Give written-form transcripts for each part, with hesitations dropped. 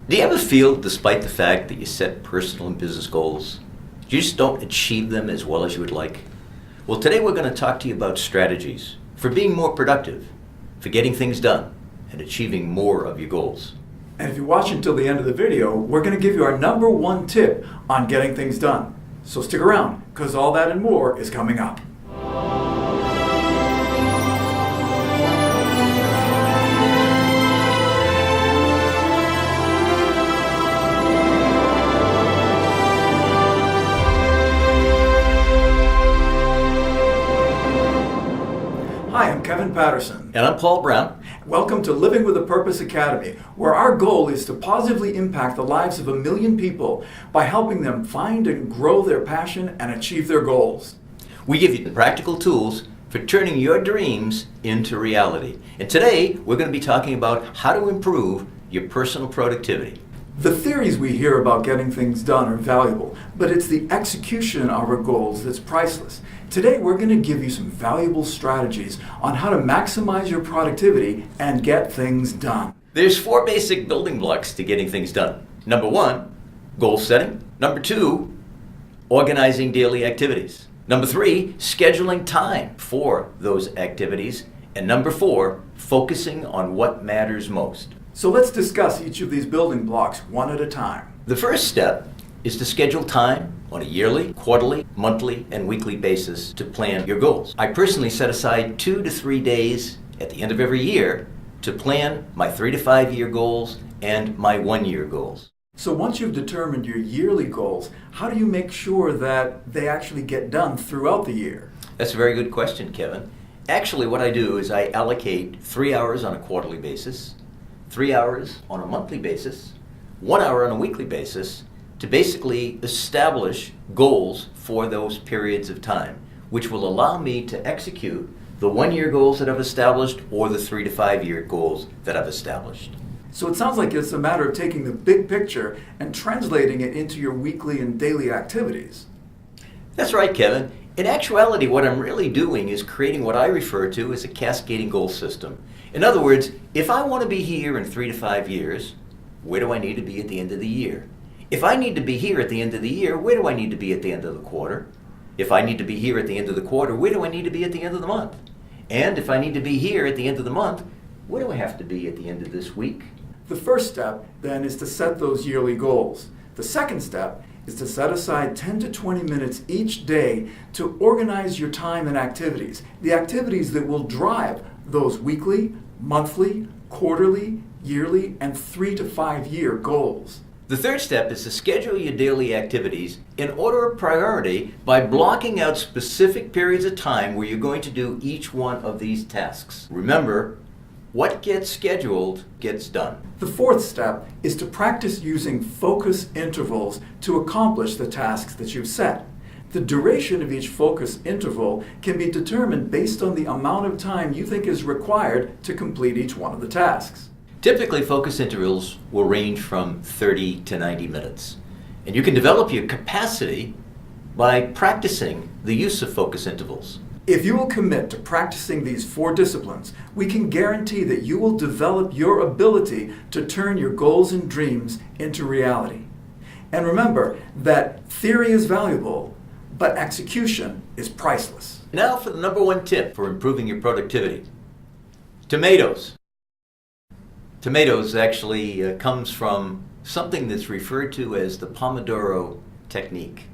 Do you ever feel, despite the fact that you set personal and business goals, you just don't achieve them as well as you would like? Well, today we're going to talk to you about strategies for being more productive, for getting things done, and achieving more of your goals. And if you watch until the end of the video, we're going to give you our number one tip on getting things done. So stick around, because all that and more is coming up. Hi, I'm Kevin Patterson. And I'm Paul Brown. Welcome to Living with a Purpose Academy, where our goal is to positively impact the lives of 1 million people by helping them find and grow their passion and achieve their goals. We give you the practical tools for turning your dreams into reality. And today we're going to be talking about how to improve your personal productivity. The theories we hear about getting things done are valuable, but it's the execution of our goals that's priceless. Today we're going to give you some valuable strategies on how to maximize your productivity and get things done. There's 4 basic building blocks to getting things done. Number 1, goal setting. Number 2, organizing daily activities. Number 3, scheduling time for those activities. And number 4, focusing on what matters most. So let's discuss each of these building blocks one at a time. The first step is to schedule time on a yearly, quarterly, monthly, and weekly basis to plan your goals. I personally set aside 2 to 3 days at the end of every year to plan my 3 to 5 year goals and my 1 year goals. So once you've determined your yearly goals, how do you make sure that they actually get done throughout the year? That's a very good question, Kevin. Actually, what I do is I allocate 3 hours on a quarterly basis, 3 hours on a monthly basis, 1 hour on a weekly basis, to basically establish goals for those periods of time, which will allow me to execute the 1 year goals that I've established or the 3 to 5 year goals that I've established. So it sounds like it's a matter of taking the big picture and translating it into your weekly and daily activities. That's right, Kevin. In actuality, what I'm really doing is creating what I refer to as a cascading goal system. In other words, if I want to be here in 3 to 5 years, where do I need to be at the end of the year? If I need to be here at the end of the year, where do I need to be at the end of the quarter? If I need to be here at the end of the quarter, where do I need to be at the end of the month? And if I need to be here at the end of the month, where do I have to be at the end of this week? The first step, then, is to set those yearly goals. The second step is to set aside 10 to 20 minutes each day to organize your time and activities, the activities that will drive those weekly, monthly, quarterly, yearly, and 3 to 5 year goals. The third step is to schedule your daily activities in order of priority by blocking out specific periods of time where you're going to do each one of these tasks. Remember, what gets scheduled gets done. The fourth step is to practice using focus intervals to accomplish the tasks that you've set. The duration of each focus interval can be determined based on the amount of time you think is required to complete each one of the tasks. Typically, focus intervals will range from 30 to 90 minutes. And you can develop your capacity by practicing the use of focus intervals. If you will commit to practicing these 4 disciplines, we can guarantee that you will develop your ability to turn your goals and dreams into reality. And remember that theory is valuable, but execution is priceless. Now for the number 1 tip for improving your productivity. Tomatoes. Tomatoes actually comes from something that's referred to as the Pomodoro technique.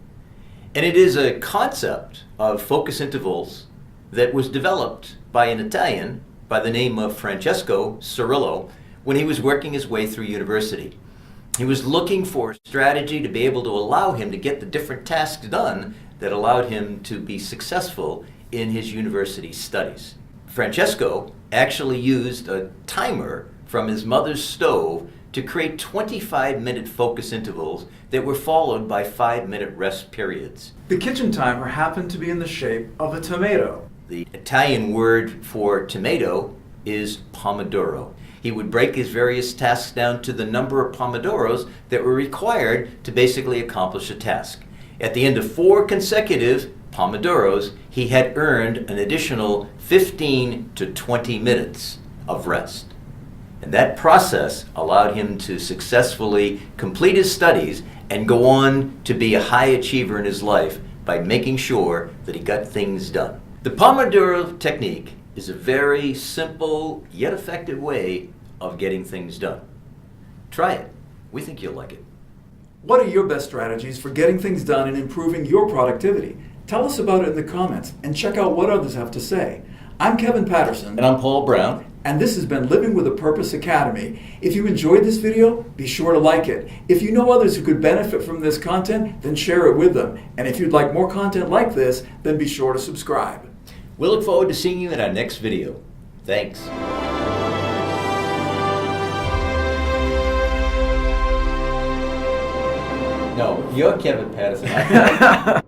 And it is a concept of focus intervals that was developed by an Italian by the name of Francesco Cirillo when he was working his way through university. He was looking for a strategy to be able to allow him to get the different tasks done that allowed him to be successful in his university studies. Francesco actually used a timer from his mother's stove to create 25-minute focus intervals that were followed by 5-minute rest periods. The kitchen timer happened to be in the shape of a tomato. The Italian word for tomato is pomodoro. He would break his various tasks down to the number of pomodoros that were required to basically accomplish a task. At the end of 4 consecutive pomodoros, he had earned an additional 15 to 20 minutes of rest. And that process allowed him to successfully complete his studies and go on to be a high achiever in his life by making sure that he got things done. The Pomodoro technique is a very simple yet effective way of getting things done. Try it. We think you'll like it. What are your best strategies for getting things done and improving your productivity? Tell us about it in the comments and check out what others have to say. I'm Kevin Patterson. And I'm Paul Brown. And this has been Living with a Purpose Academy. If you enjoyed this video, be sure to like it. If you know others who could benefit from this content, then share it with them. And if you'd like more content like this, then be sure to subscribe. We'll look forward to seeing you in our next video. Thanks. No, you're Kevin Patterson.